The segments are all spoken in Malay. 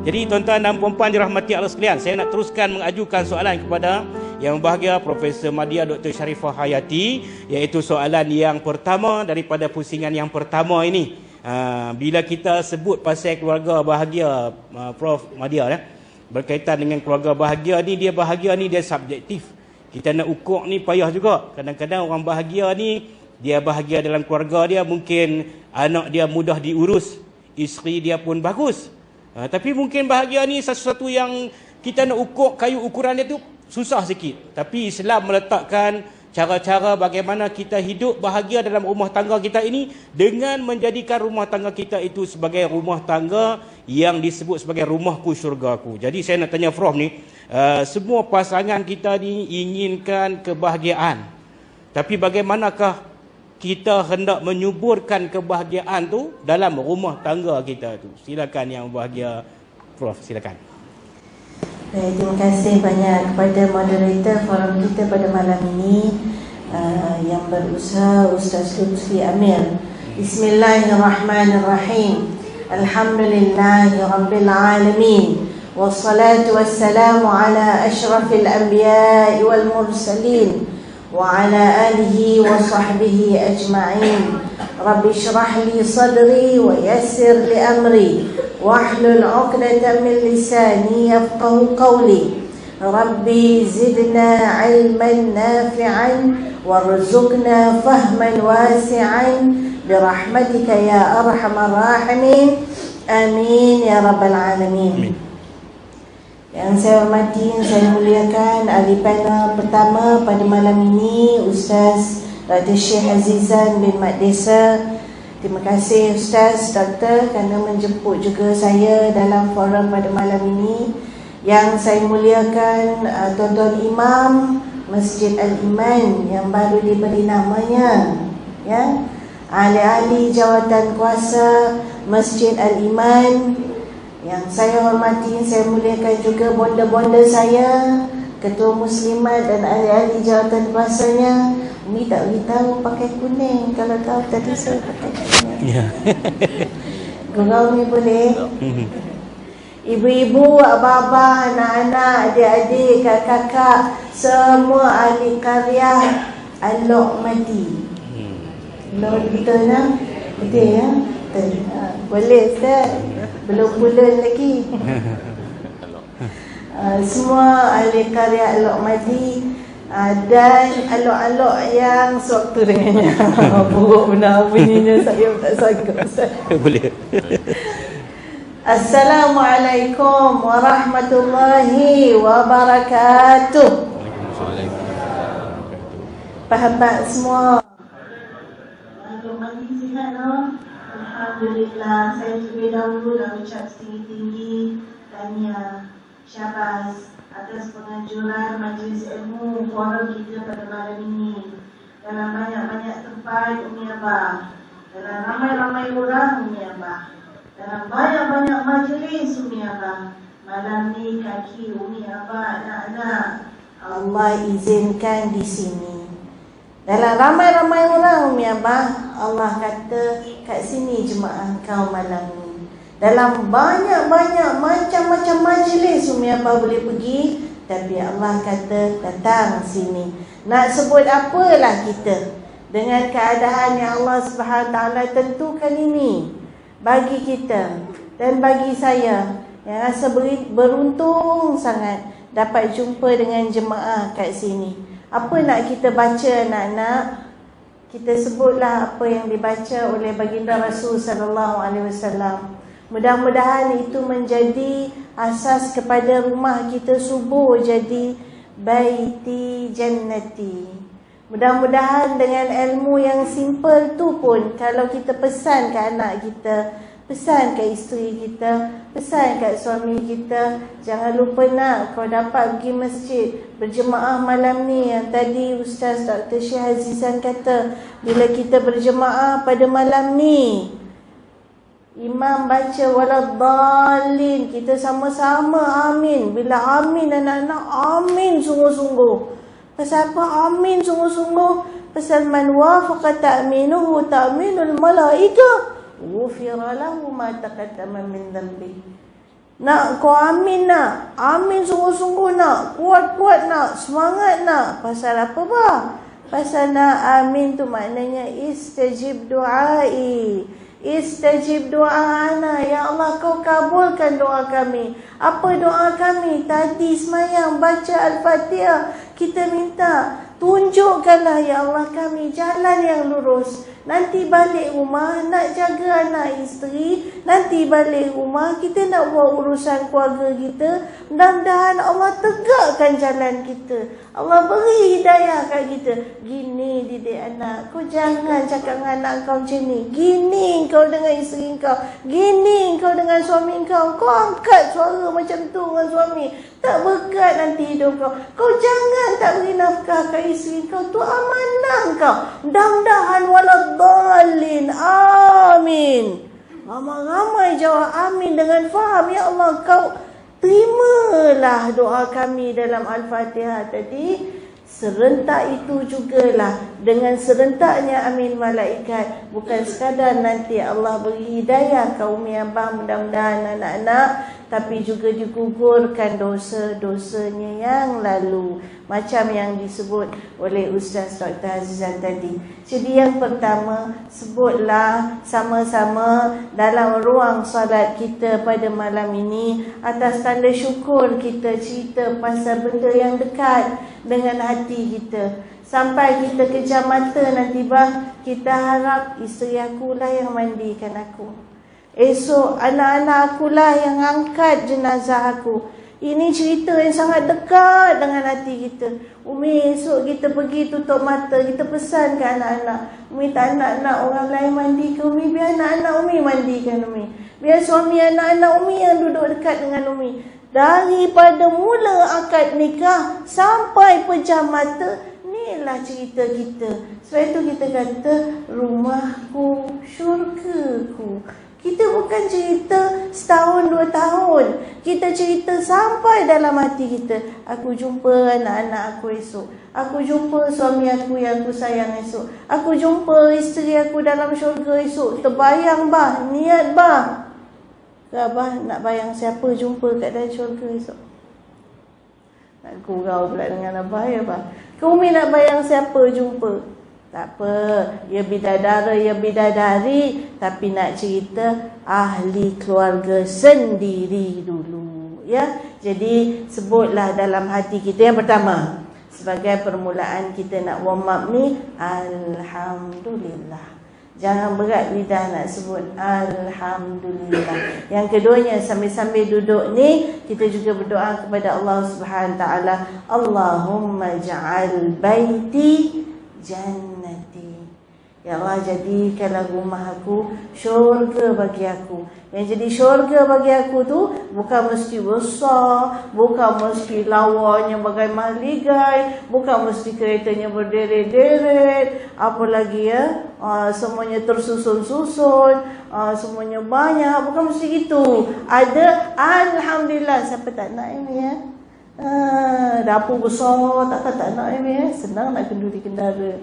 Jadi tuan-tuan dan puan-puan dirahmati Allah sekalian, saya nak teruskan mengajukan soalan kepada Yang Berbahagia Profesor Madya Dr. Sharifah Hayati, iaitu soalan yang pertama daripada pusingan yang pertama ini. Bila kita sebut pasal keluarga bahagia, Prof Madya, berkaitan dengan keluarga bahagia ni, dia subjektif. Kita nak ukur ni payah juga. Kadang-kadang orang bahagia ni, dia bahagia dalam keluarga dia, mungkin anak dia mudah diurus, isteri dia pun bagus. Tapi mungkin bahagia ni sesuatu yang kita nak ukur, kayu ukuran dia tu susah sikit. Tapi Islam meletakkan cara-cara bagaimana kita hidup bahagia dalam rumah tangga kita ini dengan menjadikan rumah tangga kita itu sebagai rumah tangga yang disebut sebagai rumahku syurgaku. Jadi saya nak tanya Prof ni, semua pasangan kita ni inginkan kebahagiaan. Tapi bagaimanakah kita hendak menyuburkan kebahagiaan tu dalam rumah tangga kita tu? Silakan Yang Berbahagia Prof, silakan. Baik, terima kasih banyak kepada moderator forum kita pada malam ini, yang berusaha Ustaz Lutfi Amir. Bismillahirrahmanirrahim. Alhamdulillahirabbil alamin. Wassalatu wassalamu ala asyrafil anbiya'i wal mursalin wa ala alihi wa sahbihi ajma'in. Rabbi syrah li sadri wa yassir li amri wahlul 'uqdatam min lisani yafqahu qawli. Rabbi zidna 'ilman nafi'an warzuqna fahman wasi'an birahmatika ya arhamar rahimin. Amin ya rabbal alamin. Yang saya hormati, saya muliakan ahli panel pertama pada malam ini, Ustaz Dr. Syekh Azizan bin Mat Desa. Terima kasih Ustaz Dr. kerana menjemput juga saya dalam forum pada malam ini. Yang saya muliakan tuan-tuan imam Masjid Al-Iman yang baru diberi namanya, ya, ahli-ahli jawatan kuasa Masjid Al-Iman. Yang saya hormati, saya muliakan juga bonda-bonda saya, ketua muslimat dan ahli-ahli jawatan kuasanya. Umi tak beritahu pakai kuning. Kalau tahu tadi saya pakai kuning. Ya. Gurau ni boleh. Ibu-ibu, abah-abah, anak-anak, adik-adik, kakak-kakak, semua ahli karya Al-Lok Mati. Betul tak? Betul ya? Betul. Boleh Ustaz? Belum bulan lagi. Semua ahli karya Al-Lok Mati dan alok-alok yang sewaktu dengannya. Buruk benar bunyinya, saya tak sangka Ustaz. Boleh. Assalamualaikum warahmatullahi wabarakatuh. Faham tak semua? Alhamdulillah, saya terlebih dahulu dah ucap tinggi-tinggi tahniah syabas atas penganjuran majlis ilmu forum kita pada malam ini. Dalam banyak-banyak tempat Umi Abah, dalam ramai-ramai orang Umi Abah, dalam banyak-banyak majlis Umi Abah. Malam ni kaki Umi Abah, anak-anak, Allah izinkan di sini. Dalam ramai-ramai orang Umi Abah, Allah kata kat sini jemaah kau malam ni. Dalam banyak-banyak macam-macam majlis Umi Abah boleh pergi, tapi Allah kata datang sini. Nak sebut apalah kita dengan keadaan yang Allah Subhanahu Taala tentukan ini bagi kita dan bagi saya yang rasa beruntung sangat dapat jumpa dengan jemaah kat sini. Apa nak kita baca anak-anak? Kita sebutlah apa yang dibaca oleh baginda Rasul sallallahu alaihi wasallam. Mudah-mudahan itu menjadi asas kepada rumah kita subuh jadi baiti jannati. Mudah-mudahan dengan ilmu yang simple tu pun, kalau kita pesan ke anak kita, pesan ke isteri kita, pesan kat suami kita, jangan lupa nak kau dapat pergi masjid berjemaah malam ni. Yang tadi Ustaz Dr. Syekh Azizan kata, bila kita berjemaah pada malam ni, imam baca waladhdallin, kita sama-sama amin. Bila amin anak-anak, amin sungguh-sungguh. Pasal apa amin sungguh-sungguh? Pasal man wafaqa ta'minuhu ta'minul malaikah ghufira lahu ma taqaddama min dhanbi. Nak kau amin nak. Amin sungguh-sungguh nak. Kuat-kuat nak. Semangat nak. Pasal apa bah? Pasal nak amin tu maknanya istajib du'ai. Istajib doa-ana. Ya Allah, kau kabulkan doa kami. Apa doa kami? Tadi semayang baca Al-Fatihah. Kita minta tunjukkanlah ya Allah kami jalan yang lurus. Nanti balik rumah nak jaga anak isteri. Nanti balik rumah kita nak buat urusan keluarga kita. Mudah-mudahan Allah tegakkan jalan kita. Allah beri hidayah kat kita. Gini didik anak. Kau jangan cakap dengan anak kau macam ni. Gini kau dengan isteri kau. Gini kau dengan suami kau. Kau angkat suara macam tu dengan suami. Tak berkat nanti hidup kau. Kau jangan tak beri nafkah kat isteri kau. Tu amanah kau. Mudah-mudahan waladhalin. Amin. Ramai-ramai jawab amin dengan faham. Ya Allah, kau terimalah doa kami dalam Al-Fatihah tadi. Serentak itu jugalah dengan serentaknya amin malaikat. Bukan sekadar nanti Allah beri hidayah kaum yang abang, mudah-mudahan anak-anak, tapi juga digugurkan dosa-dosanya yang lalu. Macam yang disebut oleh Ustaz Dr. Azizan tadi. Jadi yang pertama, sebutlah sama-sama dalam ruang solat kita pada malam ini. Atas tanda syukur kita cerita pasal benda yang dekat dengan hati kita. Sampai kita kejam mata nanti bah, kita harap isteri akulah yang mandikan aku. Esok anak-anak akulah yang angkat jenazah aku. Ini cerita yang sangat dekat dengan hati kita. Umi, esok kita pergi tutup mata, kita pesan ke anak-anak. Umi tak nak orang lain mandikan Umi, biar anak-anak Umi mandikan Umi. Biar suami anak-anak Umi yang duduk dekat dengan Umi. Daripada mula akad nikah sampai pejam mata, inilah cerita kita. Sebab itu kita kata rumahku, syurgaku. Kita bukan cerita setahun, 2 tahun. Kita cerita sampai dalam hati kita. Aku jumpa anak-anak aku esok. Aku jumpa suami aku yang aku sayang esok. Aku jumpa isteri aku dalam syurga esok. Terbayang bah, niat bah. Abah nak bayang siapa jumpa kat dalam syurga esok? Nak gurau pula dengan Abah ya bah. Umi nak bayang siapa jumpa? Tak apa, ya bidadara, ya bidadari, tapi nak cerita ahli keluarga sendiri dulu, ya. Jadi sebutlah dalam hati kita yang pertama. Sebagai permulaan kita nak warm up ni, alhamdulillah. Jangan berat lidah nak sebut alhamdulillah. Yang keduanya, sambil-sambil duduk ni kita juga berdoa kepada Allah Subhanahu taala, Allahumma ja'al baiti jannati. Ya Allah, jadikanlah rumah aku syurga bagi aku. Yang jadi syurga bagi aku tu bukan mesti besar, bukan mesti lawanya bagai mahligai, bukan mesti keretanya berderet-deret, apalagi ya, semuanya tersusun-susun, semuanya banyak, bukan mesti gitu. Ada alhamdulillah, siapa tak nak ini ya? Dapur besar, tak nak ini ya? Senang nak kenduri kendara.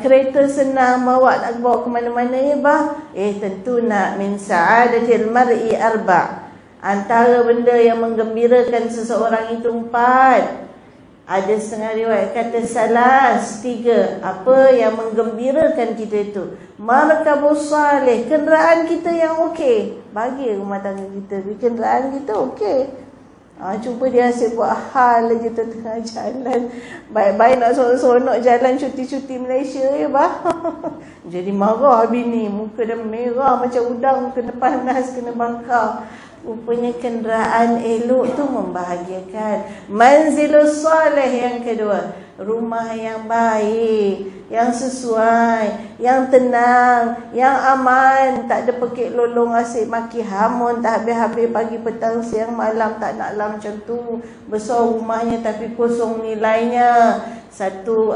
Kereta senang bawa, nak bawa ke mana-mana ya bah? Tentu nak min sa'adatil mar'i arba'. Antara benda yang menggembirakan seseorang itu 4. Ada setengah riwayat kata salas, 3. Apa yang menggembirakan kita itu? Markabus salih, kenderaan kita yang okey. Bagi rumah tangga kita, kenderaan kita okey. Cuba dia asyik buat hal je tengah jalan. Baik-baik nak seronok jalan cuti-cuti Malaysia ya bah. Jadi marah bini, muka dah merah macam udang, kena panas, kena bakar. Rupanya kenderaan elok tu membahagiakan. Manzilus salih yang kedua, rumah yang baik, yang sesuai, yang tenang, yang aman, tak ada pekik lolong asyik maki hamun tak habis-habis pagi petang siang malam, tak naklah macam tu. Besar rumahnya tapi kosong nilainya. Satu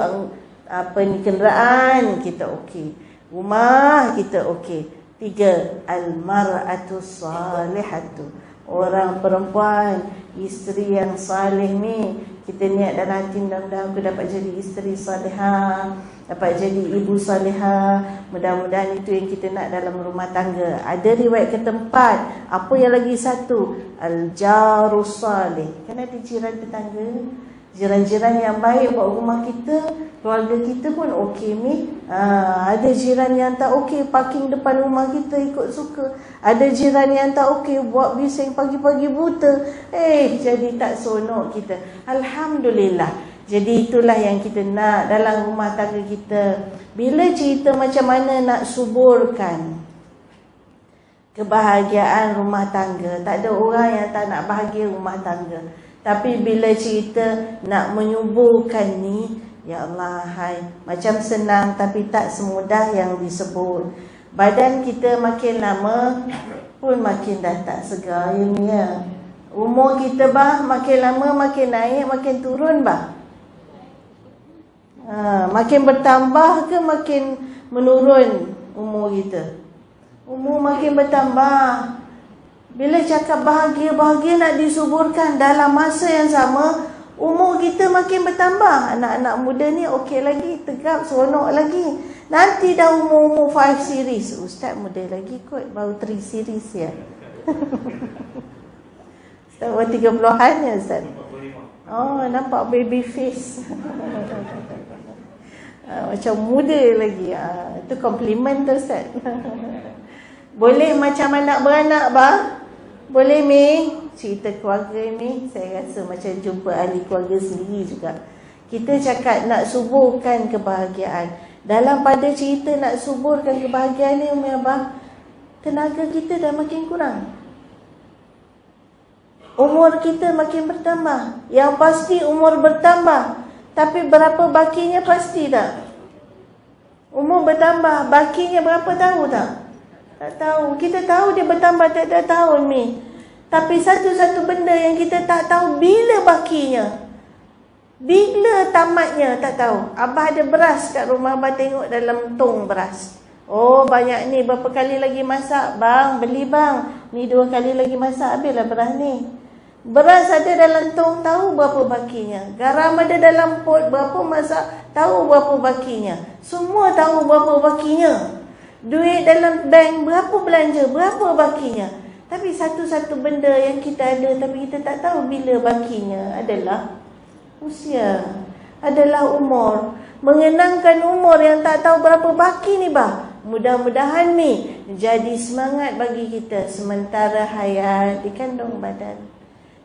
kenderaan kita okey, rumah kita okey. 3, al-mar'atu salihatu, orang perempuan, isteri yang salih ni. Kita niat dalam hati, mudah-mudahan aku dapat jadi isteri salihah. dapat jadi ibu salihah. Mudah-mudahan itu yang kita nak dalam rumah tangga. Ada riwayat ke tempat. Apa yang lagi satu? Al-jarus salih. Kan ada jiran tetangga, jiran-jiran yang baik buat rumah kita, keluarga kita pun okey ni. Ada jiran yang tak okey, parking depan rumah kita ikut suka. Ada jiran yang tak okey, buat bising pagi-pagi buta. Jadi tak seronok kita. Alhamdulillah. Jadi itulah yang kita nak dalam rumah tangga kita. Bila cerita macam mana nak suburkan kebahagiaan rumah tangga, tak ada orang yang tak nak bahagia rumah tangga. Tapi bila cerita nak menyuburkan ni, ya Allah, hai, macam senang tapi tak semudah yang disebut. Badan kita makin lama pun makin dah tak segar ya. Umur kita makin lama makin naik, makin turun makin bertambah ke makin menurun umur kita? Umur makin bertambah. Bila cakap bahagia nak disuburkan dalam masa yang sama, umur kita makin bertambah. Anak-anak muda ni okey lagi, tegap, seronok lagi. Nanti dah umur 5 series. Ustaz muda lagi kot, baru 3 series ya. Ustaz baru 30-an ya Ustaz. Oh, nampak baby face. Macam muda lagi. Itu komplimen tu Ustaz. Boleh macam anak beranak Boleh Mi? Cerita keluarga Mi, saya rasa macam jumpa ahli keluarga sendiri juga. Kita cakap nak suburkan kebahagiaan. Dalam pada cerita nak suburkan kebahagiaan ni Umi Abah, tenaga kita dah makin kurang. Umur kita makin bertambah. Yang pasti umur bertambah, tapi berapa bakinya pasti tak? Umur bertambah, bakinya berapa tahu tak? Tak tahu. Kita tahu dia bertambah tiap-tiap tahun Mi. Tapi satu-satu benda yang kita tak tahu bila bakinya, bila tamatnya, tak tahu. Abah ada beras kat rumah, Abah tengok dalam tong beras. Oh banyak ni, berapa kali lagi masak? Bang, beli bang. Ni 2 kali lagi masak, habislah beras ni. Beras ada dalam tong, tahu berapa bakinya. Garam ada dalam pot, berapa masak, tahu berapa bakinya. Semua tahu berapa bakinya. Duit dalam bank, berapa belanja, berapa bakinya. Tapi satu-satu benda yang kita ada tapi kita tak tahu bila bakinya adalah usia, adalah umur. Mengenangkan umur yang tak tahu berapa baki ni mudah-mudahan ni jadi semangat bagi kita sementara hayat di kandung badan,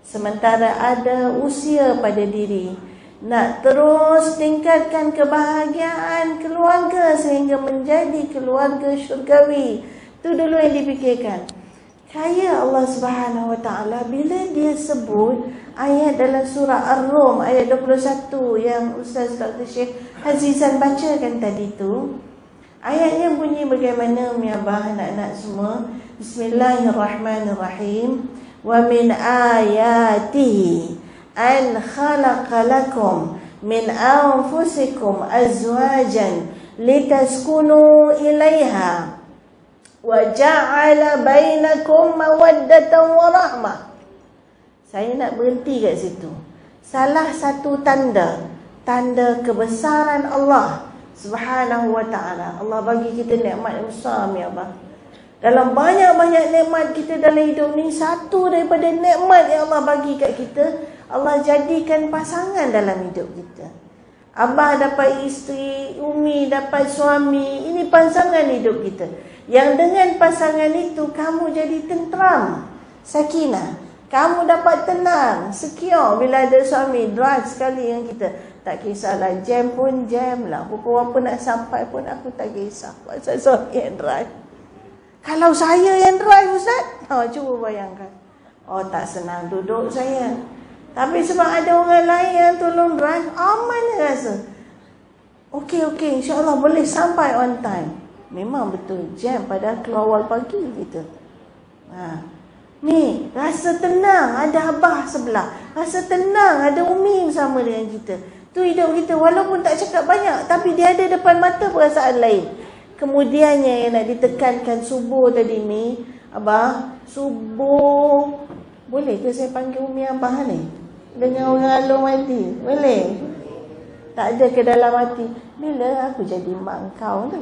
sementara ada usia pada diri, nak terus tingkatkan kebahagiaan keluarga sehingga menjadi keluarga syurgawi. Itu dulu yang dipikirkan. Kaya Allah Subhanahu Wa Taala bila dia sebut ayat dalam surah Ar-Rum ayat 21 yang Ustaz Dr. Syekh Azizan bacakan tadi tu. Ayatnya bunyi bagaimana Umi Abah, anak-anak semua? Bismillahirrahmanirrahim. Wa min ayatihi an khalaqa lakum min anfusikum azwajan litaskunu ilaiha wa ja'ala bainakum mawaddatan wa rahmah. Saya nak berhenti kat situ. Salah satu tanda kebesaran Allah Subhanahu Wa Taala. Allah bagi kita nikmat yang besar ya Allah. Dalam banyak-banyak nikmat kita dalam hidup ni, satu daripada nikmat yang Allah bagi kat kita, Allah jadikan pasangan dalam hidup kita. Abah dapat isteri, Umi dapat suami. Ini pasangan hidup kita. Yang dengan pasangan itu kamu jadi tenteram, sakinah. Kamu dapat tenang, secure bila ada suami. Drive sekali yang kita. Tak kisahlah, jam pun jam lah. Pukul apa nak sampai pun aku tak kisah. Pasal suami yang drive. Kalau saya yang drive Ustaz, cuba bayangkan. Oh tak senang duduk saya. Tapi sebab ada orang lain yang tolong drive, aman rasa. Okey, insya-Allah boleh sampai on time. Memang betul jam padahal keluar awal pagi kita. Ni rasa tenang ada abah sebelah. Rasa tenang ada Umi bersama dengan kita. Tu hidup kita walaupun tak cakap banyak tapi dia ada depan mata perasaan lain. Kemudiannya yang nak ditekankan subuh tadi ni, abah, subuh. Boleh ke saya panggil Umi abah ni? Dengan orang alung mati. Boleh? Tak ada ke dalam hati, bila aku jadi mak kau tu?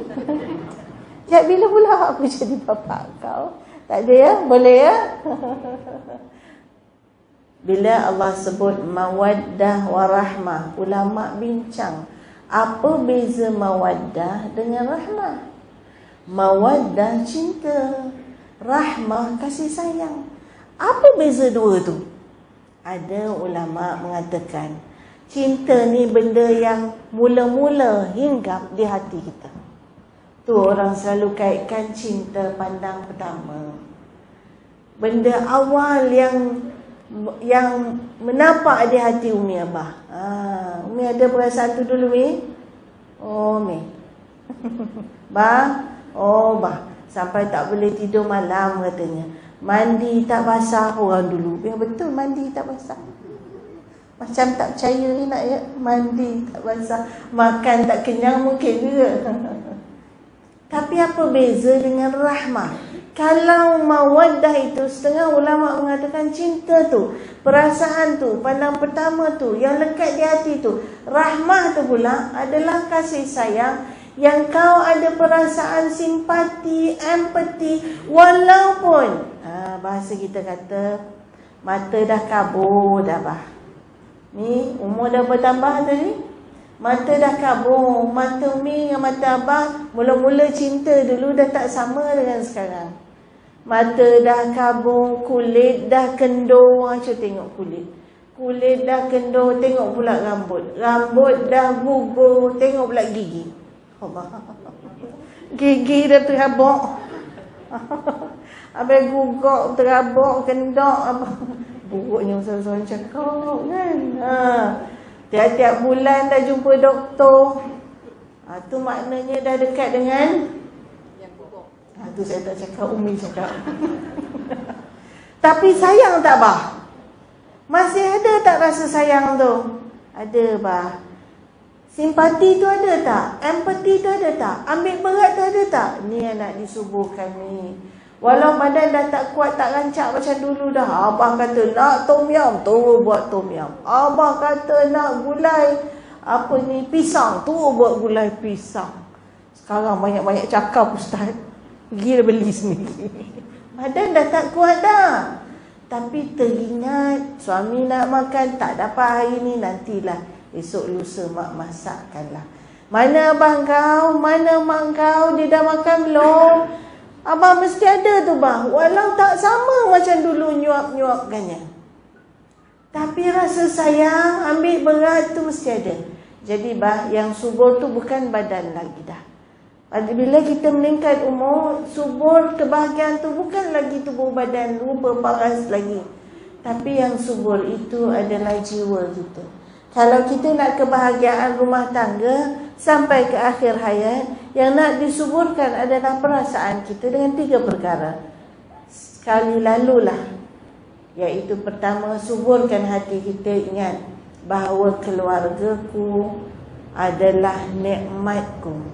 Bila pula aku jadi bapa kau? Tak ada ya? Boleh ya? Bila Allah sebut mawaddah warahmah, ulama bincang, apa beza mawaddah dengan rahmah? Mawaddah cinta, rahmah kasih sayang. Apa beza dua tu? Ada ulama mengatakan, cinta ni benda yang mula-mula hinggap di hati kita. Tu orang selalu kaitkan cinta pandang pertama. Benda awal yang menampak di hati Umi Abah. Umi ada perasaan tu dulu, Umi? Oh, Umi. Bah? Oh, bah. Sampai tak boleh tidur malam katanya. Mandi tak basah orang dulu. Ya betul, mandi tak basah. Macam tak percaya nak ya, mandi tak basah. Makan tak kenyang mungkin juga. Tapi apa beza dengan rahmah? Kalau mawaddah itu, setengah ulama mengatakan cinta tu, perasaan tu, pandang pertama tu, yang lekat di hati tu. Rahmah tu pula adalah kasih sayang yang kau ada perasaan simpati, empati, walaupun bahasa kita kata mata dah kabur dah bah. Ni umur dah bertambah tadi. Mata dah kabur, mata Umi dengan mata Abang mula-mula cinta dulu dah tak sama dengan sekarang. Mata dah kabur, kulit dah kendur. Cuba tengok kulit. Kulit dah kendur, tengok pula rambut. Rambut dah gugur, tengok pula gigi. Allah. Gigi dah terabak. Habis gugur, terabak, kendak apa. Buruknya seorang cakap kan. Tiap-tiap bulan dah jumpa doktor. Tu maknanya dah dekat dengan tu saya tak cakap, Umi cakap. Tapi sayang tak bah? Masih ada tak rasa sayang tu? Ada bah. Simpati tu ada tak? Empati tu ada tak? Ambil berat tu ada tak? Ni yang nak disubuhkan ni. Walau badan dah tak kuat, tak rancak macam dulu dah. Abah kata nak tom yum, tu buat tom yum. Abah kata nak gulai apa ni, pisang, tu buat gulai pisang. Sekarang banyak-banyak cakap ustaz. Pergi beli sendiri. Badan dah tak kuat dah. Tapi teringat suami nak makan, tak dapat hari ni, nantilah esok lusa mak masakkanlah. Mana abang kau? Mana mak kau? Dia dah makan belum? Abang mesti ada tu bah. Walau tak sama macam dulu nyuap-nyuapkannya. Tapi rasa sayang, ambil berat tu mesti ada. Jadi bah, yang subur tu bukan badan lagi dah. Bila kita meningkat umur, subur kebahagiaan tu bukan lagi tubuh badan, rupa paras lagi. Tapi yang subur itu adalah jiwa kita. Kalau kita nak kebahagiaan rumah tangga sampai ke akhir hayat, yang nak disuburkan adalah perasaan kita dengan 3 perkara. Sekali lalulah, iaitu pertama, suburkan hati kita, ingat bahawa keluargaku adalah nikmatku.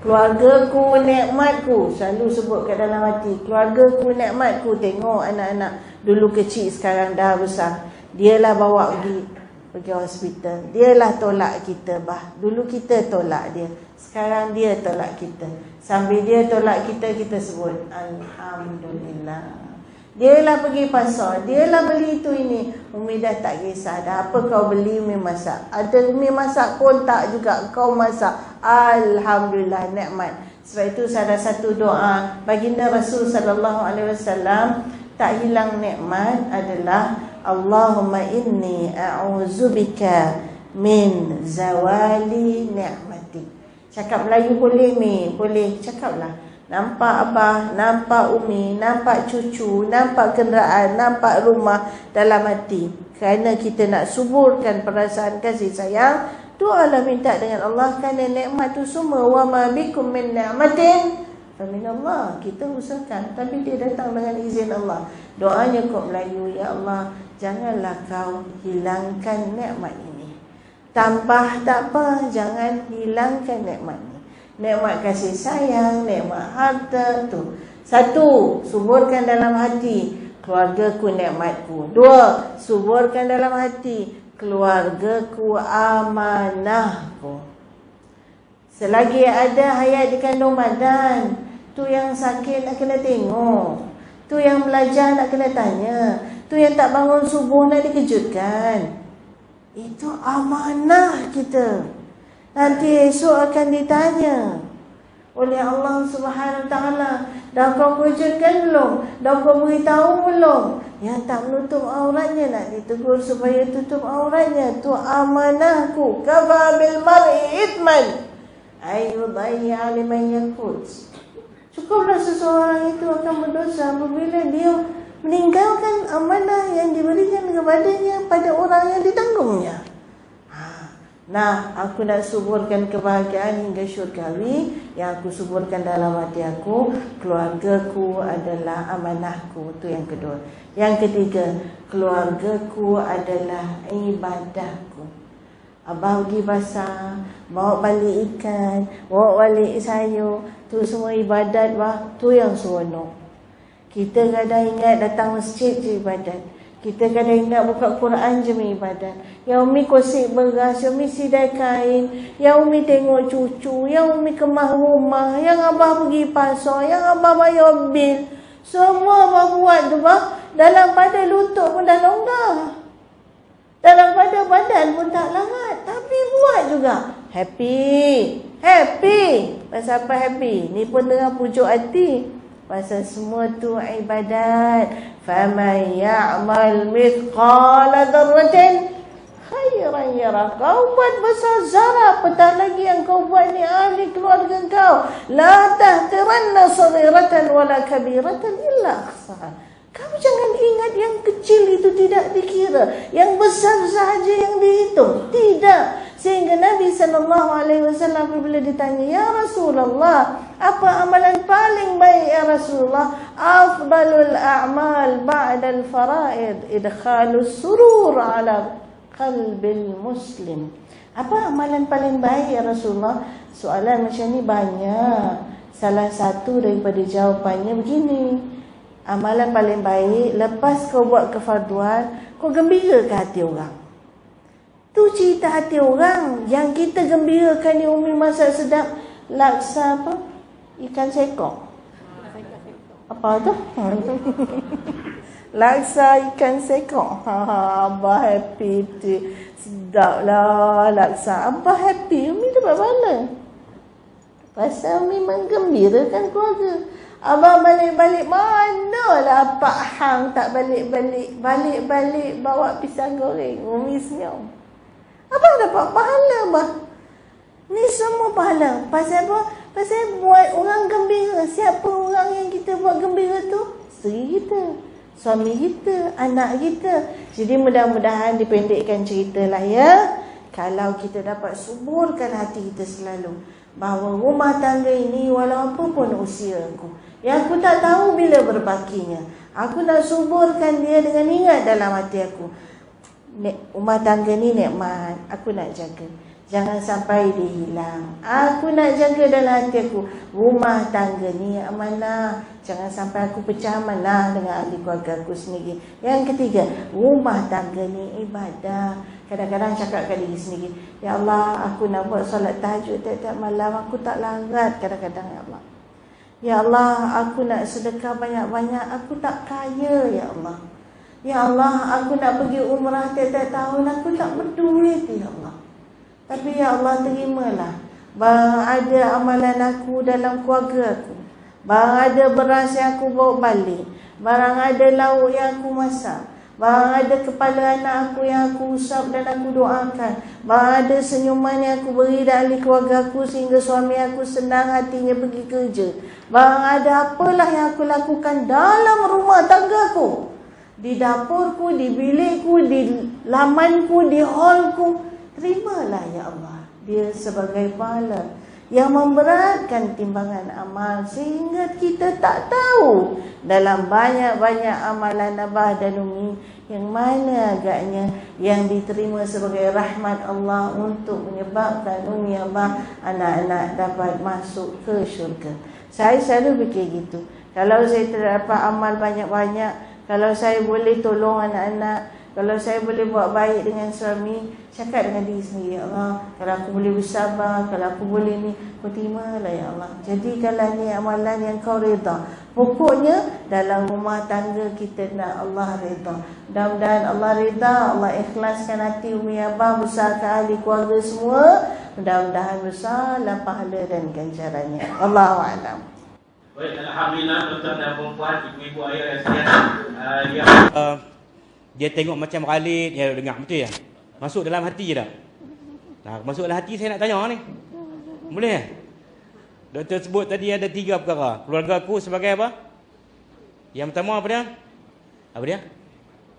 Keluargaku nikmatku, selalu sebut kat dalam hati. Keluargaku nikmatku. Tengok anak-anak dulu kecil, sekarang dah besar. Dialah bawa pergi hospital. Dialah tolak kita bah. Dulu kita tolak dia, sekarang dia tolak kita. Sambil dia tolak kita, kita sebut alhamdulillah. Dialah pergi pasar, dialah beli itu ini. Umi dah tak kisah dah, apa kau beli Umi masak. Ada Umi masak pun tak juga, kau masak. Alhamdulillah, nikmat. Sebab itu salah satu doa baginda Rasul sallallahu alaihi wasallam tak hilang nikmat adalah Allahumma inni a'udzubika min zawali ni'mati. Cakap Melayu boleh Mi? Boleh, cakaplah. Nampak Abah, nampak Umi, nampak cucu, nampak kenderaan, nampak rumah dalam hati. Kerana kita nak suburkan perasaan kasih sayang, doalah minta dengan Allah, kerana nikmat tu semua wa ma bikum min ni'matin fa min Allah. Kita usahakan, tapi dia datang dengan izin Allah. Doanya kok Melayu, ya Allah, janganlah kau hilangkan nikmat ini. Tambah tak apa, jangan hilangkan nikmat ini. Nikmat kasih sayang, nikmat harta tu. 1, suburkan dalam hati, keluargaku nikmatku. 2, suburkan dalam hati, keluargaku amanahku. Selagi ada hayat di kandung badan, tu yang sakit nak kena tengok, tu yang belajar nak kena tanya, tu yang tak bangun subuh nak dikejutkan. Itu amanah kita. Nanti esok akan ditanya oleh Allah Subhanahu Wa Taala. Dah kau kejutkan belum? Dah kau beritahu belum? Yang tak menutup auratnya nak ditegur supaya tutup auratnya. Tu amanahku. Kafa bil mar'i ithman ayyudayya liman yakut. Cukuplah seseorang itu akan berdosa apabila dia meninggalkan amanah yang diberikan kepadanya pada orang yang ditanggungnya. Nah, aku nak suburkan kebahagiaan hingga syurgawi. Yang aku suburkan dalam hati aku, keluargaku adalah amanahku. Itu yang kedua. Yang ketiga, keluargaku adalah ibadahku. Abah pergi pasar, bawa balik ikan, bawa balik sayur, tu semua ibadat bah. Tu yang seronok. Kita kadang ingat datang masjid je ibadat. Kita kadang ingat buka Quran je ibadat. Yang Umi kosek beras, yang Umi sidai kain, yang Umi tengok cucu, yang Umi kemah rumah, yang Abah pergi pasar, yang Abah bayar bil. Semua Abah buat tu bah. Dalam pada lutut pun dah longgar, dalam pada badan pun tak langat, tapi buat juga. Happy. Pasal apa happy? Ni pun tengah pujuk hati. Pasal semua tu ibadat. Faman ya'mal mithqala dzarratin khairan yarah. Kau buat besar zarah, petang lagi yang kau buat ni ahli keluarga kau. La tahtiranna saghiratan wala kabiratan illa akhsaha. Kamu jangan ingat yang kecil itu tidak dikira, yang besar sahaja yang dihitung. Tidak. Sehingga Nabi SAW apabila ditanya, ya Rasulullah, apa amalan paling baik ya Rasulullah? Afdalul a'mal ba'dal fara'id idkhalus surur ala qalbil muslim. Apa amalan paling baik ya Rasulullah? Soalan macam ni banyak. Salah satu daripada jawapannya begini. Amalan paling baik lepas kau buat kefarduan, kau gembira ke hati orang. Tu cerita hati orang. Yang kita gembirakan ni Umi masak sedap laksa apa? Ikan sekok. Apa tu? Laksa ikan sekok. Abah happy tu. Sedap lah laksa. Abah happy. Umi dapat pahala. Pasal Umi menggembirakan keluarga. Abang balik-balik manalah Pak Hang tak balik-balik. Balik-balik bawa pisang goreng. Umi senyum. Abang dapat pahala bah. Ni semua pahala. Pasal apa? Pasal buat orang gembira. Siapa orang yang kita buat gembira tu? Isteri kita, suami kita, anak kita. Jadi mudah-mudahan dipendekkan cerita lah ya. Kalau kita dapat suburkan hati kita selalu bahawa rumah tangga ini walaupun pun usia aku, yang aku tak tahu bila berbakinya, aku nak suburkan dia dengan ingat dalam hati aku. Rumah tangga ni nikmat, aku nak jaga. Jangan sampai dia hilang. Aku nak jaga dalam hati aku. Rumah tangga ni amanah. Jangan sampai aku pecah amanah dengan ahli keluarga aku sendiri. Yang ketiga, rumah tangga ni ibadah. Kadang-kadang cakap kat diri sendiri, ya Allah, aku nak buat solat tahajud tiap-tiap malam. Aku tak larat kadang-kadang, ya Allah. Ya Allah, aku nak sedekah banyak-banyak. Aku tak kaya, ya Allah. Ya Allah, aku nak pergi umrah tiap-tiap tahun. Aku tak berduit, ya Allah. Tapi ya Allah, terimalah. Barang ada amalan aku dalam keluarga aku. Barang ada beras yang aku bawa balik. Barang ada lauk yang aku masak. Barang ada kepala anak aku yang aku usap dan aku doakan. Barang ada senyuman yang aku beri dan ahli keluarga aku sehingga suami aku senang hatinya pergi kerja. Barang ada apalah yang aku lakukan dalam rumah tangga aku. Di dapurku, di bilikku, di lamanku, di hallku. Terimalah ya Allah, dia sebagai pahala yang memberatkan timbangan amal sehingga kita tak tahu dalam banyak-banyak amalan Abah dan Umi yang mana agaknya yang diterima sebagai rahmat Allah untuk menyebabkan Umi Abah anak-anak dapat masuk ke syurga. Saya selalu fikir gitu. Kalau saya terdapat amal banyak-banyak, kalau saya boleh tolong anak-anak, Kalau saya boleh buat baik dengan suami, cakap dengan diri sendiri, ya Allah, kalau aku boleh bersabar, kalau aku boleh ni, aku terimalah ya Allah. Jadikanlah ni amalan yang kau reda. Pokoknya dalam rumah tangga kita nak Allah reda. Mudah-mudahan Allah reda, Allah ikhlaskan hati Umi Abah, besarkan ahli keluarga semua. Mudah-mudahan besarlah pahala dan ganjarannya. Allahu'alam. Baik, alhamdulillah tuan-tuan dan puan-puan, ibu-ibu ayah yang dia tengok macam Khalid, dia dengar betul ya. Masuk dalam hati je dah. Nah, masuk dalam hati saya nak tanya ni. Boleh? Doktor sebut tadi ada 3 perkara. Keluarga aku sebagai apa? Yang pertama apa dia? Apa dia?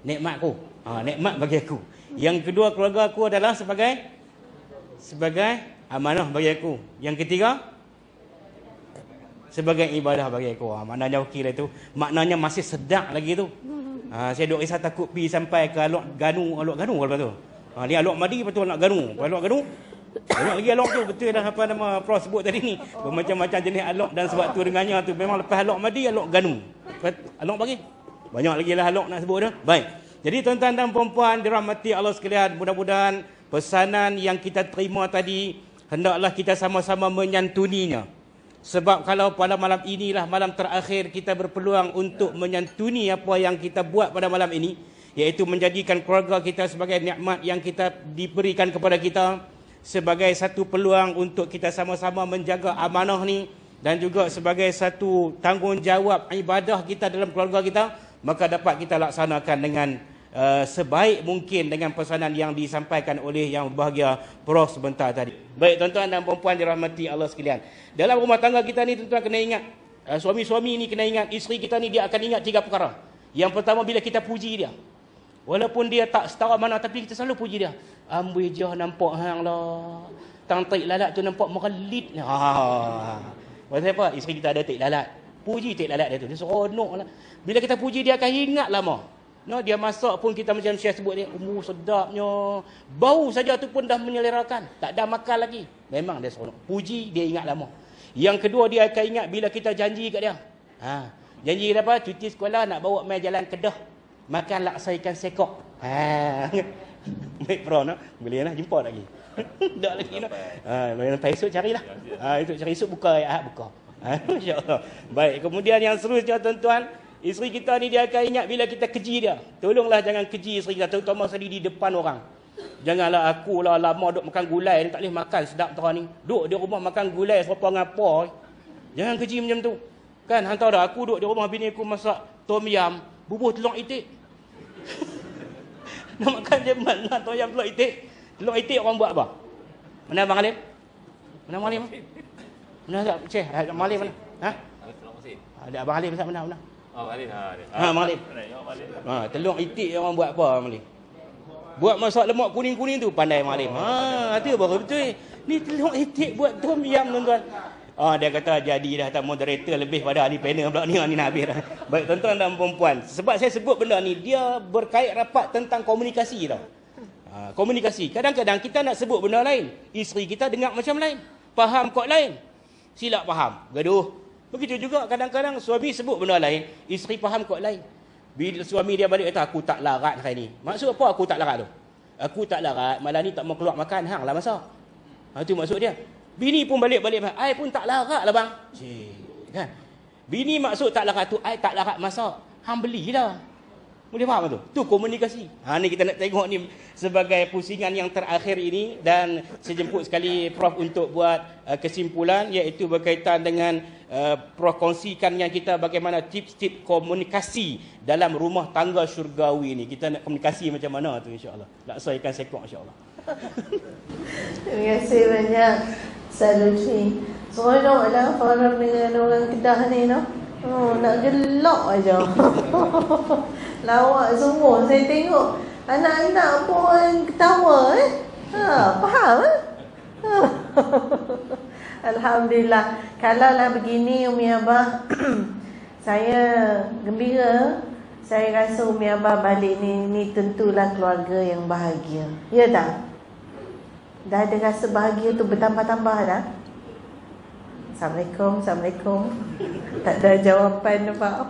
Nikmatku. Nikmat bagi aku. Yang kedua, keluarga aku adalah sebagai amanah bagi aku. Yang ketiga, sebagai ibadah bagi aku. Maknanya okey lah tu. Maknanya masih sedap lagi tu. Saya duk risau takut pergi sampai ke alok ganu lepas tu. Ni alok madi lepas tu alok ganu. Alok ganu. Banyak lagi alok tu, betul dah apa nama Prof sebut tadi ni. Bermacam-macam jenis alok dan sebab tu dengannya tu memang lepas alok madi alok ganu. Alok bagi. Banyak lagi lah alok nak sebut dah. Baik. Jadi tuan-tuan dan puan-puan dirahmati Allah sekalian, mudah-mudahan pesanan yang kita terima tadi hendaklah kita sama-sama menyantuninya. Sebab kalau pada malam inilah malam terakhir kita berpeluang untuk menyantuni apa yang kita buat pada malam ini, iaitu menjadikan keluarga kita sebagai nikmat yang kita diberikan kepada kita, sebagai satu peluang untuk kita sama-sama menjaga amanah ni, dan juga sebagai satu tanggungjawab ibadah kita dalam keluarga kita, maka dapat kita laksanakan dengan sebaik mungkin dengan pesanan yang disampaikan oleh yang berbahagia Prof sebentar tadi. Baik tuan-tuan dan puan-puan dirahmati Allah sekalian. Dalam rumah tangga kita ni tuan-tuan kena ingat, suami-suami ni kena ingat, isteri kita ni dia akan ingat 3 perkara. Yang pertama, bila kita puji dia, walaupun dia tak setara mana, tapi kita selalu puji dia. Amboi jah nampak hang lah. Tang tik lalat tu nampak merelit. Pasal apa? Isteri kita ada tik lalat. Puji tik lalat dia tu. Dia seronok lah. Bila kita puji dia akan ingat lama. No, dia masak pun kita macam saya sebut dia, sedapnya. Bau saja tu pun dah menyelerakan. Tak ada makan lagi. Memang dia seronok. Puji, dia ingat lama. Yang kedua, dia akan ingat bila kita janji kat dia. Janji kita apa? Cuti sekolah nak bawa main jalan Kedah. Makan laksa ikan sekok. Baik bro, no? Boleh lah, jumpa lagi. Tak lagi, no? Lepas esok carilah. Esok cari, esok buka, Ahad buka. InsyaAllah. Baik, kemudian yang seterusnya tuan-tuan, isteri kita ni dia akan ingat bila kita keji dia. Tolonglah jangan keji isteri kita, terutama sekali di depan orang. Janganlah aku lah lama duk makan gulai ni, tak boleh makan sedap terang ni. Duk di rumah makan gulai serapa ngapa. Jangan keji macam tu. Kan hantar dah aku duk di rumah bini aku masak tom yam, bubuh telur itik. Nak makan je mana tom yam telur itik. Telur itik orang buat apa? Mana Abang Alim? Mana Abang Alim? Mana tak? Cik, Abang Alim mana? Ada Abang Alim mana? Abang Alim. Telur itik orang buat apa Abang Alim? Buat masak lemak kuning-kuning tu pandai Abang Alim. Tu baru betul. Ni telur itik buat tom yam tuan-tuan. Dia kata jadi dah tak moderator lebih pada ahli panel pula ni nak habis dah. Baik tuan-tuan dan puan-puan, sebab saya sebut benda ni dia berkait rapat tentang komunikasi tau. Komunikasi. Kadang-kadang kita nak sebut benda lain, isteri kita dengar macam lain, faham kod lain. Silap faham, gaduh. Begitu juga kadang-kadang suami sebut benda lain, isteri faham kod lain. Bila suami dia balik kata aku tak larat hari ni. Maksud apa aku tak larat tu? Aku tak larat, malam ni tak mau keluar makan, hang lah masak. Itu maksud dia. Bini pun balik-balik, ai pun tak larat lah bang. Cik, kan? Bini maksud tak larat tu, ai tak larat masak. Hang belilah. Boleh faham tu? Tu komunikasi. Ni kita nak tengok ni sebagai pusingan yang terakhir ini, dan saya jemput sekali Prof untuk buat kesimpulan, iaitu berkaitan dengan Prof kongsikan yang kita bagaimana tips-tips komunikasi dalam rumah tangga syurgawi ini. Kita nak komunikasi macam mana tu insya-Allah. Laksa ikan sekok insya-Allah. Terima kasih banyak Ustaz Lutfi. Seronoklah forum dengan orang Kedah ni no. Nak gelak aja. Lawak semua. Saya tengok anak-anak pun ketawa faham Alhamdulillah. Kalaulah begini Umi Abah, saya gembira. Saya rasa Umi Abah balik ni tentulah keluarga yang bahagia. Ya tak? Dah ada rasa bahagia tu bertambah-tambah dah. Assalamualaikum. Tak ada jawapan nampak.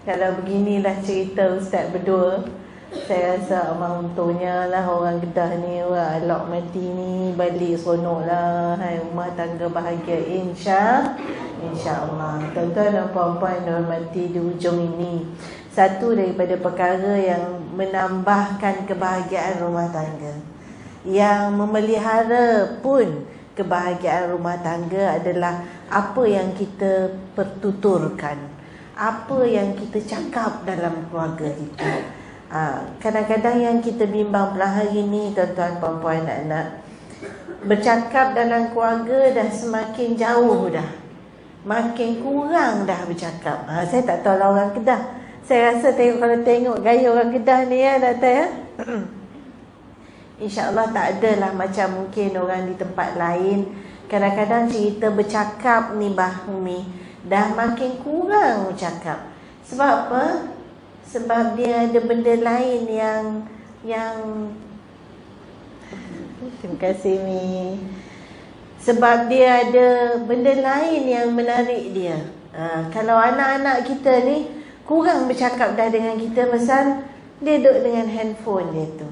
Kalau beginilah cerita Ustaz berdua, Saya rasa untungnya lah orang Kedah ni, orang alok mati ni balik seronok lah. Hai, rumah tangga bahagia insya-Allah. Tuan-tuan dan puan-puan dihormati di hujung ini, satu daripada perkara yang menambahkan kebahagiaan rumah tangga, yang memelihara pun kebahagiaan rumah tangga adalah apa yang kita pertuturkan, apa yang kita cakap dalam keluarga kita. Kadang-kadang yang kita bimbang pula hari ni, tuan-tuan, puan-puan, anak-anak, bercakap dalam keluarga dah semakin jauh dah, makin kurang dah bercakap. Saya tak tahu lah orang Kedah. Saya rasa kalau tengok gaya orang Kedah ni ya, Dato' ya, InsyaAllah tak adalah macam mungkin orang di tempat lain. Kadang-kadang cerita bercakap ni Umi dah makin kurang bercakap. Sebab apa? Sebab dia ada benda lain yang terima kasih Mi. Sebab dia ada benda lain yang menarik dia. Kalau anak-anak kita ni kurang bercakap dah dengan kita pasal dia duduk dengan handphone dia tu.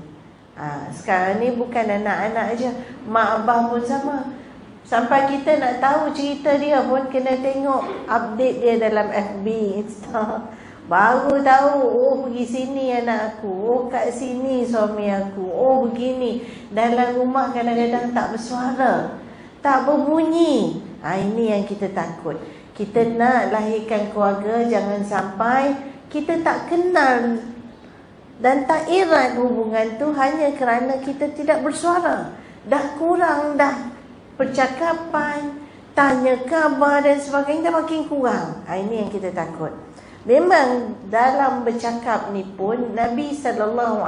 Sekarang ni bukan anak-anak aja, mak abah pun sama. Sampai kita nak tahu cerita dia pun kena tengok update dia dalam FB, Insta. Baru tahu, oh pergi sini anak aku, oh kat sini suami aku, oh begini. Dalam rumah kadang-kadang tak bersuara, tak berbunyi. Ini yang kita takut. Kita nak lahirkan keluarga, jangan sampai kita tak kenal dan tak erat hubungan tu hanya kerana kita tidak bersuara. Dah kurang dah percakapan, tanya khabar dan sebagainya, dah makin kurang. Ini yang kita takut. Memang dalam bercakap ni pun Nabi SAW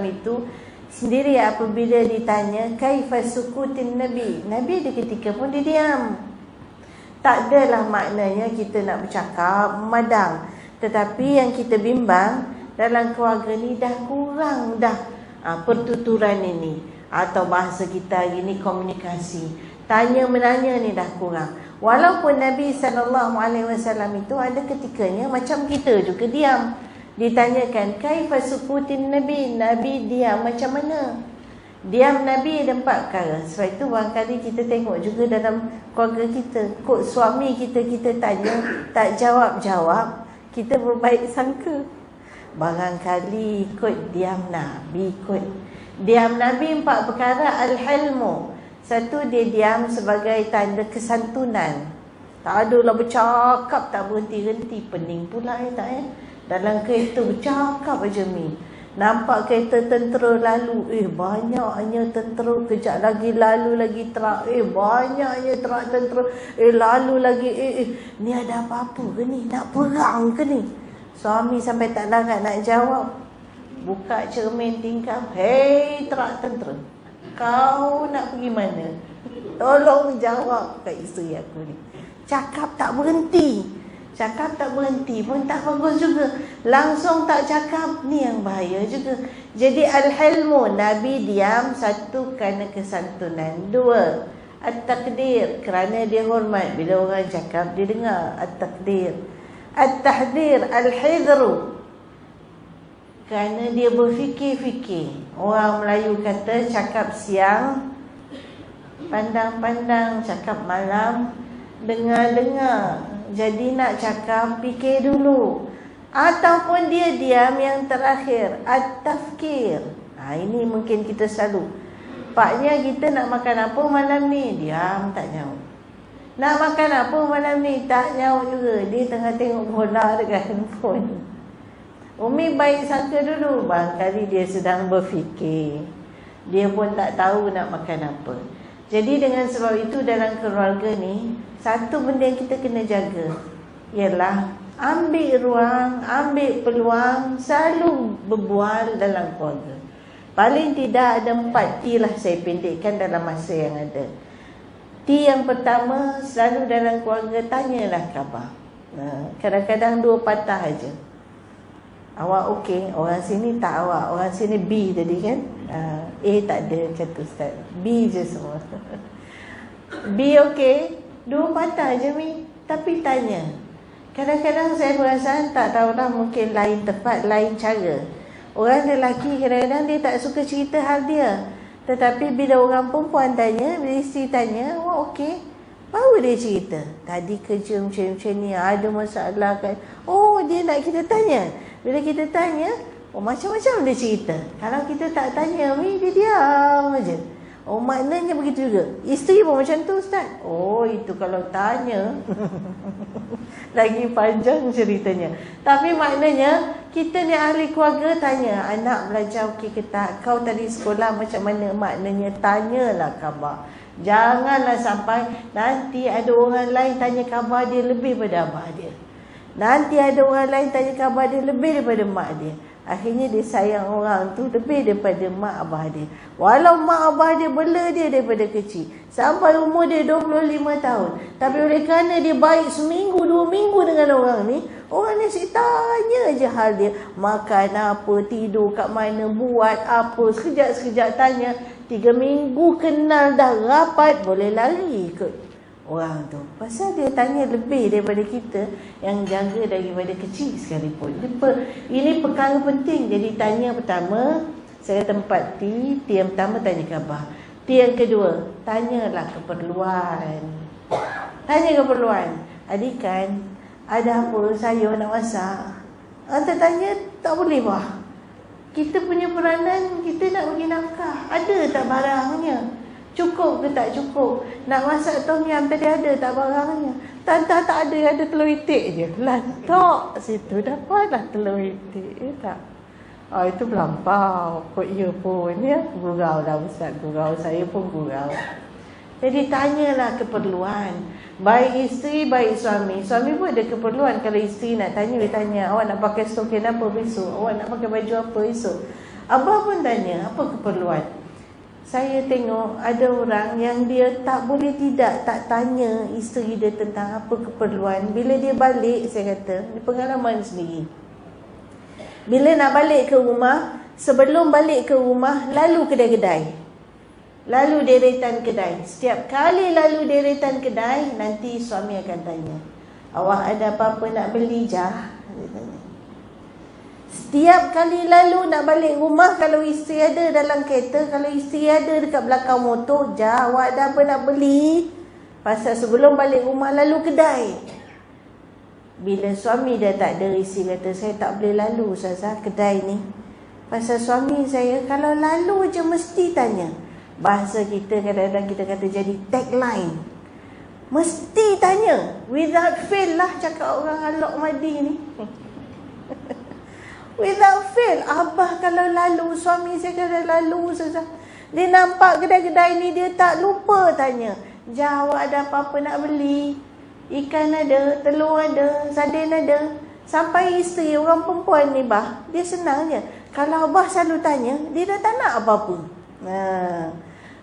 itu sendiri apabila ditanya kaifa sukutin Nabi, Nabi ada ketika pun dia diam. Tak adalah maknanya kita nak bercakap memadang, tetapi yang kita bimbang dalam keluarga ni dah kurang dah pertuturan ini, atau bahasa kita hari ni komunikasi, tanya menanya ni dah kurang. Walaupun Nabi SAW itu ada ketikanya macam kita juga diam. Ditanyakan kaifa sukutin Nabi, Nabi diam macam mana? Diam Nabi ada 4 perkara. Sebab itu barangkali kita tengok juga dalam keluarga kita, kod suami kita tanya tak jawab-jawab, kita berbaik sangka barangkali ikut diam Nabi. Diam Nabi 4 perkara. Al-hilmu, satu, dia diam sebagai tanda kesantunan. Tak adalah bercakap tak berhenti-henti. Pening pula tak dalam kereta bercakap aja Mi. Nampak kereta tentera lalu, banyaknya tentera. Kejap lagi lalu lagi trak, banyaknya trak tentera. Lalu lagi, ni ada apa-apa ke ni? Nak perang ke ni? Suami sampai tak larat nak jawab, buka cermin tingkap, hei trak tentera, kau nak pergi mana? Tolong jawab kat isteri aku ni. Cakap tak berhenti. Cakap tak berhenti pun tak bagus juga. Langsung tak cakap, ni yang bahaya juga. Jadi al-hilmu, Nabi diam, satu kerana kesantunan. 2, at-taqdir, kerana dia hormat. Bila orang cakap dia dengar. At-taqdir. At-tahdir, al-hidru, kerana dia berfikir-fikir. Orang Melayu kata cakap siang pandang-pandang, cakap malam dengar-dengar. Jadi nak cakap fikir dulu. Ataupun dia diam yang terakhir, at-tafkir. Ini mungkin kita selalu. Paknya kita nak makan apa malam ni? Diam, tak nyaut. Nak makan apa malam ni? Tak nyaut juga. Dia tengah tengok bola dekat handphone. Umi baik sangka dulu, barangkali dia sedang berfikir. Dia pun tak tahu nak makan apa. Jadi dengan sebab itu dalam keluarga ni, satu benda yang kita kena jaga ialah ambil ruang, ambil peluang, selalu berbual dalam keluarga. Paling tidak ada 4 T lah, saya pendekkan dalam masa yang ada. T yang pertama, selalu dalam keluarga tanyalah khabar. Kadang-kadang 2 patah aja. Awak okey? Orang sini tak awak. Orang sini B tadi kan? A tak ada, kata Ustaz. B je semua. B okey? 2 patah je Mi. Tapi tanya. Kadang-kadang saya perasan tak tahulah, mungkin lain tempat, lain cara. Orang lelaki kadang-kadang dia tak suka cerita hal dia. Tetapi bila orang perempuan tanya, bila isteri tanya, wah okey, baru dia cerita. Tadi kerja macam ni, ada masalah kan. Oh, dia nak kita tanya. Bila kita tanya, oh macam-macam dia cerita. Kalau kita tak tanya, dia diam aja. Oh, maknanya begitu juga. Isteri pun macam tu, Ustaz. Oh, itu kalau tanya lagi panjang ceritanya. Tapi maknanya kita ni ahli keluarga, tanya anak belajar okey ke tak, kau tadi sekolah macam mana. Maknanya tanyalah khabar. Janganlah sampai nanti ada orang lain tanya khabar dia lebih daripada abah dia. Nanti ada orang lain tanya khabar dia lebih daripada mak dia. Akhirnya dia sayang orang tu lebih daripada mak abah dia. Walau mak abah dia bela dia daripada kecil, sampai umur dia 25 tahun. Tapi oleh kerana dia baik seminggu 2 minggu dengan orang ni asyik tanya je hal dia. Makan apa, tidur kat mana, buat apa, sekejap-sekejap tanya. 3 minggu kenal dah rapat, boleh lari ikut orang tu. Pasal dia tanya lebih daripada kita yang jaga daripada kecil sekalipun. Ini perkara penting. Jadi tanya pertama, saya tempat T yang pertama tanya khabar. T yang kedua, tanyalah keperluan. Tanya keperluan. Adik kan, ada apa sayur nak masak? Anda tanya, tak boleh bah. Kita punya peranan, kita nak bagi nafkah. Ada tak barangnya? Cukup ke tak cukup? Nak masak tom yam tadi ada tak barangnya? Tak ada telur itik je. Lantak situ dapatlah telur itik. Tak. Itu melampau. Kok ya pun ya. Gurau dah Ustaz. Gurau saya pun gurau. Jadi tanyalah keperluan. Baik isteri, baik suami. Suami pun ada keperluan. Kalau isteri nak tanya, dia tanya, awak nak pakai stokin apa besok? Awak nak pakai baju apa esok? Abah pun tanya, apa keperluan? Saya tengok ada orang yang dia tak boleh tidak tak tanya isteri dia tentang apa keperluan. Bila dia balik, saya kata, ini pengalaman sendiri. Bila nak balik ke rumah, sebelum balik ke rumah, lalu kedai-kedai. Lalu deretan kedai. Setiap kali lalu deretan kedai, nanti suami akan tanya, awak ada apa-apa nak beli jah? Dia tanya. Setiap kali lalu nak balik rumah, kalau isteri ada dalam kereta, kalau isteri ada dekat belakang motor, jah, awak ada apa nak beli? Pasal sebelum balik rumah lalu kedai. Bila suami dah tak ada, isteri kata, saya tak boleh lalu Ustazah kedai ni. Pasal suami saya kalau lalu je mesti tanya. Bahasa kita kadang-kadang kita kata jadi tagline. Mesti tanya. Without fail lah cakap orang Alok Madi ni. Without fail. Abah kalau lalu, suami saya kalau lalu Ustazah, dia nampak kedai-kedai ni, dia tak lupa tanya, jawab ada apa-apa nak beli? Ikan ada, telur ada, sardin ada. Sampai isteri orang perempuan ni bah, dia senangnya. Kalau abah selalu tanya, dia dah tak nak apa-apa.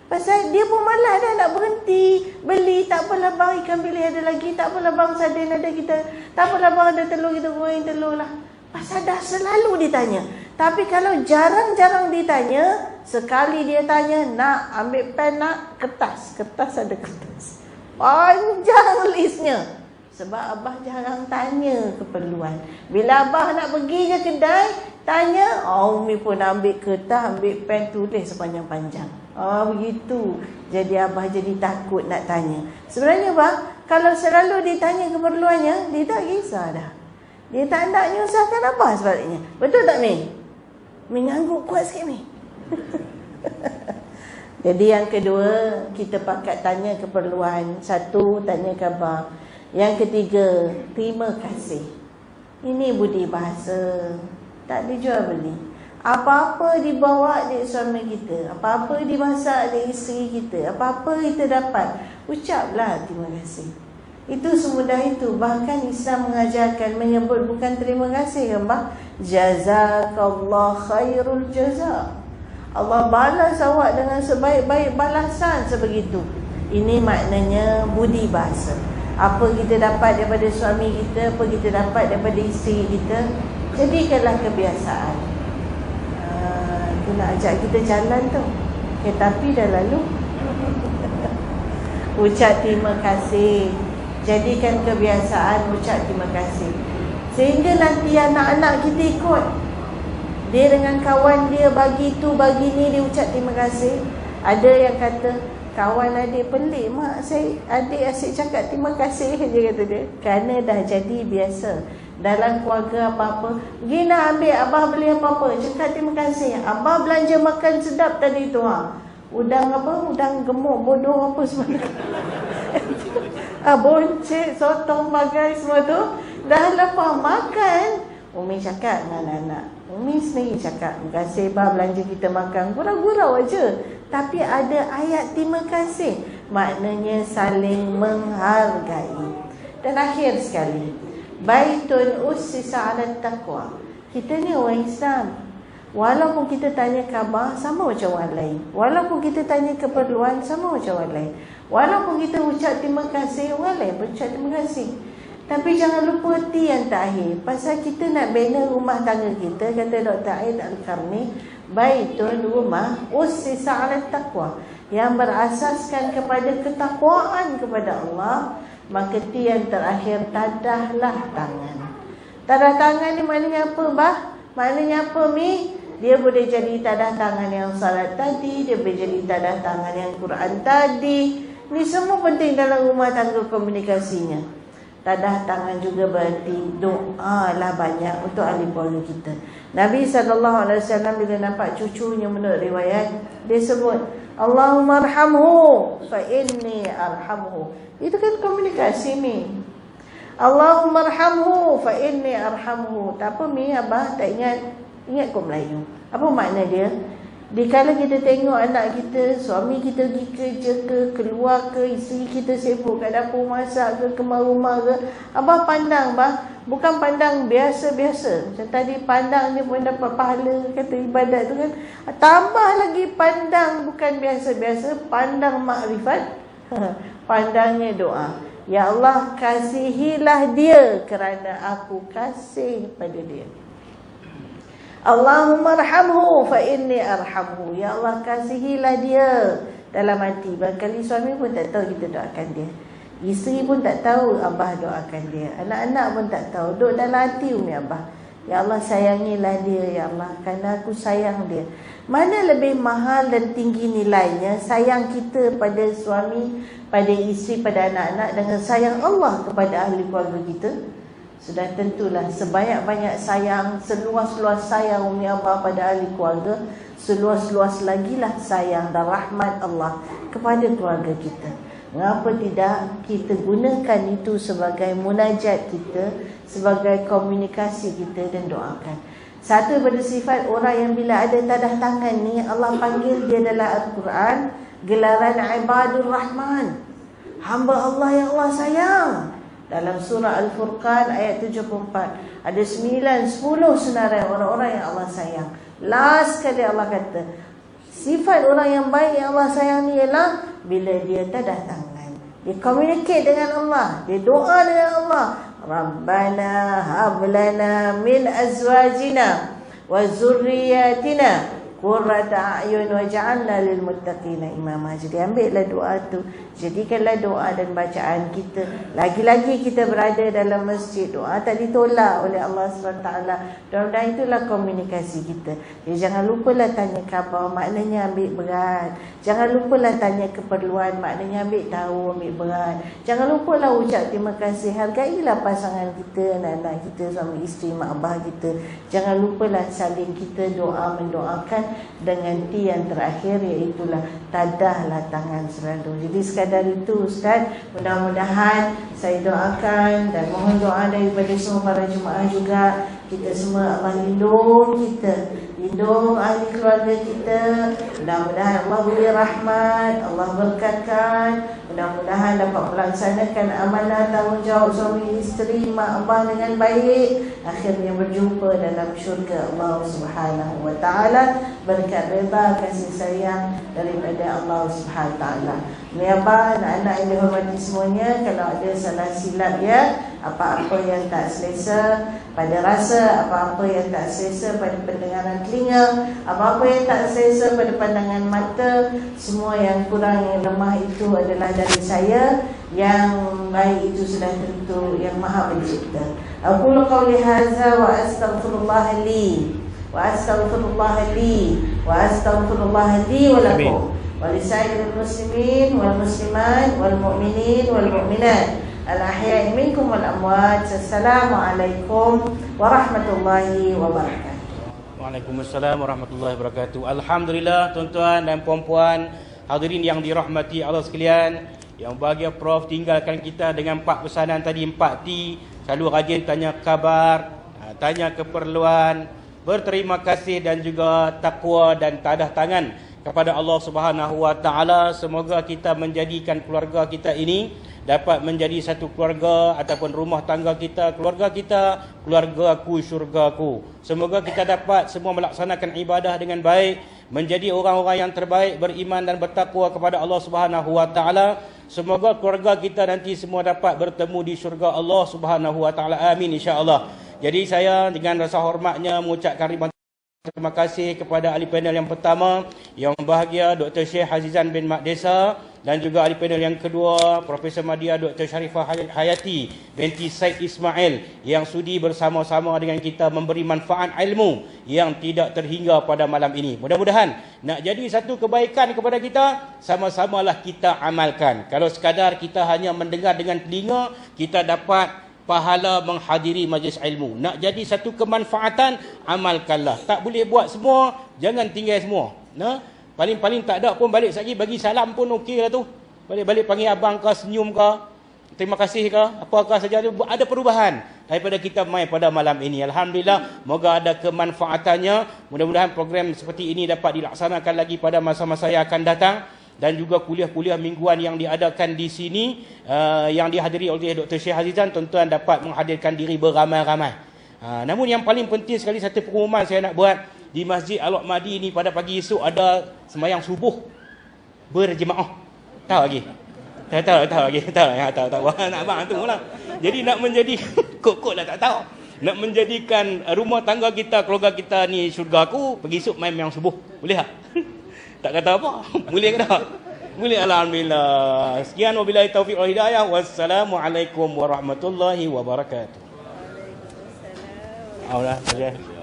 Pasal dia pun malas dah nak berhenti beli. Tak apalah bang, ikan bilis ada lagi. Tak apalah bang, sardin ada kita. Tak apalah bang, ada telur, kita goreng telur lah. Pasal dah selalu ditanya. Tapi kalau jarang-jarang ditanya, sekali dia tanya, nak ambil pen nak, kertas. Kertas ada kertas. Panjang listnya. Sebab abah jarang tanya keperluan. Bila abah nak pergi je kedai, tanya, Umi pun ambil kertas, ambil pen, tulis sepanjang-panjang. Begitu. Jadi abah jadi takut nak tanya. Sebenarnya bang, kalau selalu ditanya keperluannya, dia tak kisah dah. Dia tak nak nyusahkan abah sebaliknya. Betul tak Mi? Mi ngangguk kuat sikit Mi. Jadi yang kedua, kita pakat tanya keperluan. Satu, tanya khabar. Yang ketiga, terima kasih. Ini budi bahasa. Tak dijual beli. Apa-apa dibawa dari suami kita, apa-apa dimasak dari isteri kita, apa-apa kita dapat, ucaplah terima kasih. Itu semudah itu. Bahkan Islam mengajarkan menyebut bukan terima kasih kan bah, jazakallah khairul jaza. Allah balas awak dengan sebaik-baik balasan sebegitu. Ini maknanya budi bahasa. Apa kita dapat daripada suami kita, apa kita dapat daripada isteri kita, jadikanlah kebiasaan. Itu nak ajak kita jalan tu, kereta api dah lalu. Ucap terima kasih. Jadikan kebiasaan ucap terima kasih, sehingga nanti anak-anak kita ikut. Dia dengan kawan dia bagi tu bagi ni, dia ucap terima kasih. Ada yang kata, kawan adik pelik mak, adik asyik cakap terima kasih je, kata dia. Kerana dah jadi biasa. Dalam keluarga apa-apa, pergi nak ambil abah beli apa-apa, cakap terima kasih. Abah belanja makan sedap tadi tu, udang apa, udang gemuk bodoh apa semua boncet, sotong, bagai semua tu. Dah lepas makan, Umi cakap dengan anak, Umi sendiri cakap, terima kasih bah belanja kita makan, gurau-gurau aja. Tapi ada ayat terima kasih, maknanya saling menghargai. Dan akhir sekali, baitun ussisa 'ala taqwa. Kita ni orang Islam, walaupun kita tanya khabar sama macam orang lain, walaupun kita tanya keperluan sama macam orang lain, walaupun kita ucap terima kasih, orang lain pun ucap terima kasih. Tapi jangan lupa T yang terakhir, pasal kita nak bina rumah tangga kita. Kata Dr. Aid Al-Karni, baitun, rumah ussisa 'ala taqwa, yang berasaskan kepada ketakwaan kepada Allah. Maka T yang terakhir, tadahlah tangan. Tadah tangan ni maknanya apa bah? Maknanya apa Mi? Dia boleh jadi tadah tangan yang salat tadi, dia boleh jadi tadah tangan yang Quran tadi. Ni semua penting dalam rumah tangga komunikasinya. Tadah tangan juga berarti doa lah banyak untuk ahli keluarga kita. Nabi SAW bila nampak cucunya menurut riwayat, dia sebut, Allahumma arhamhu fa inni arhamhu. Itu kan komunikasi Mi. Allahumma arhamhu fa inni arhamhu. Tak apa Mi, abah tak ingat kau Melayu. Apa makna dia? Dikala kita tengok anak kita, suami kita pergi kerja ke, keluar ke, isteri kita sibuk kat dapur masak ke, kemas rumah ke, abah pandang bah, bukan pandang biasa-biasa. Macam tadi pandang dia pun dapat pahala, kata ibadat tu kan. Tambah lagi pandang bukan biasa-biasa, pandang makrifat. Pandangnya doa. Ya Allah, kasihilah dia kerana aku kasih pada dia. Allahumma arhamhu fa inni arhamhu. Ya Allah, kasihilah dia. Dalam hati, barangkali suami pun tak tahu kita doakan dia, isteri pun tak tahu abah doakan dia, anak-anak pun tak tahu, duduk dalam hati umi abah. Ya Allah, sayangilah dia ya Allah, kerana aku sayang dia. Mana lebih mahal dan tinggi nilainya sayang kita pada suami, pada isteri, pada anak-anak, dengan sayang Allah kepada ahli keluarga kita? Sudah tentulah sebanyak-banyak sayang, seluas-luas sayang umi abah pada ahli keluarga, seluas-luas lagi lah sayang dan rahmat Allah kepada keluarga kita. Mengapa tidak kita gunakan itu sebagai munajat kita, sebagai komunikasi kita, dan doakan. Satu daripada sifat orang yang bila ada tadah tangan ni, Allah panggil dia dalam Al-Quran gelaran Ibadur Rahman, hamba Allah yang Allah sayang. Dalam surah Al-Furqan ayat 74 ada 9-10 senarai orang-orang yang Allah sayang. Last kali Allah kata, sifat orang yang baik yang Allah sayang ni ialah bila dia tadah tangan, dia communicate dengan Allah, dia doa dengan Allah. Rabbana hablana min azwajina wa zurriyatina qurrata a'yun waj'alna lil muttaqina imama. Jadi ambillah doa tu, jadikanlah doa dan bacaan kita. Lagi-lagi kita berada dalam masjid, doa tak ditolak oleh Allah SWT. Dan itulah komunikasi kita. Jadi jangan lupalah tanya khabar, maknanya ambil berat. Jangan lupalah tanya keperluan, maknanya ambil tahu, ambil berat. Jangan lupalah ucap terima kasih, hargailah pasangan kita, anak-anak kita, suami isteri, mak abah kita. Jangan lupalah saling kita doa, mendoakan dengan T yang terakhir, iaitulah tadahlah tangan selalu. Jadi sekadar itu Ustaz, mudah-mudahan saya doakan dan mohon doa daripada semua para jemaah juga, kita semua Allah lindung kita, lindung ahli keluarga kita. Mudah-mudahan Allah beri rahmat, Allah berkatkan. Mudah-mudahan dapat melaksanakan amanah tanggungjawab suami isteri, mak abah dengan baik. Akhirnya berjumpa dalam syurga Allah Subhanahu wa taala berkat redha kasih sayang daripada Allah Subhanahu wa taala. Ni abah, anak-anak yang dihormati semuanya, kalau ada salah silap ya, apa-apa yang tak selesa pada rasa, apa-apa yang tak selesa pada pendengaran telinga, apa-apa yang tak selesa pada pandangan mata, semua yang kurang, yang lemah itu adalah dari saya. Yang baik itu sudah tentu yang Maha Pencipta. Aqulu qawli hadza wa astaghfirullah li wa وأستغفر الله لي ولكم ولسائر المسلمين والمسلمات والمؤمنين والمؤمنات الأحياء منكم والأموات. السلام عليكم ورحمة الله وبركاته. Waalaikumsalam warahmatullahi wabarakatuh. Alhamdulillah tuan-tuan dan puan-puan, hadirin yang dirahmati Allah sekalian. Yang bahagia Prof tinggalkan kita dengan 4 pesanan tadi, 4T. Selalu rajin tanya khabar, tanya keperluan, berterima kasih dan juga takwa dan tadah tangan kepada Allah Subhanahu wa taala. Semoga kita menjadikan keluarga kita ini dapat menjadi satu keluarga ataupun rumah tangga kita, keluargaku syurgaku. Semoga kita dapat semua melaksanakan ibadah dengan baik, menjadi orang-orang yang terbaik, beriman dan bertakwa kepada Allah Subhanahu wa taala. Semoga keluarga kita nanti semua dapat bertemu di syurga Allah Subhanahu wa taala. Amin insya-Allah. Jadi saya dengan rasa hormatnya mengucapkan terima kasih kepada ahli panel yang pertama yang bahagia Dr. Syekh Azizan bin Mak Desa, dan juga ahli panel yang kedua Profesor Madya Dr. Sharifah Hayati binti Said Ismail yang sudi bersama-sama dengan kita memberi manfaat ilmu yang tidak terhingga pada malam ini. Mudah-mudahan nak jadi satu kebaikan kepada kita, sama-samalah kita amalkan. Kalau sekadar kita hanya mendengar dengan telinga, kita dapat pahala menghadiri majlis ilmu. Nak jadi satu kemanfaatan, amalkanlah. Tak boleh buat semua, jangan tinggal semua. Nah, paling-paling tak ada pun balik lagi bagi salam pun okey lah tu. Balik-balik panggil abang ke, senyum ke, terima kasih ke, apakah saja ada perubahan daripada kita mai pada malam ini. Alhamdulillah, moga ada kemanfaatannya. Mudah-mudahan program seperti ini dapat dilaksanakan lagi pada masa-masa yang akan datang. Dan juga kuliah-kuliah mingguan yang diadakan di sini, yang dihadiri oleh Dr. Syekh Azizan, tuan-tuan dapat menghadirkan diri beramai-ramai. Namun yang paling penting sekali, satu pengumuman saya nak buat. Di Masjid Al-Waqmadi ini pada pagi esok ada sembahyang subuh berjemaah. Tahu lagi? Tahu lagi? Tahu. Nak abang tu lah. Jadi nak menjadi kok-kok lah tak tahu. Nak menjadikan rumah tangga kita, keluarga kita ni syurga aku, pergi esok main yang subuh. Boleh tak? Tak kata apa? Boleh ke tak? Boleh, alhamdulillah. Sekian wabillahi taufiq wal hidayah. Wassalamualaikum warahmatullahi wabarakatuh. Waalaikumsalam.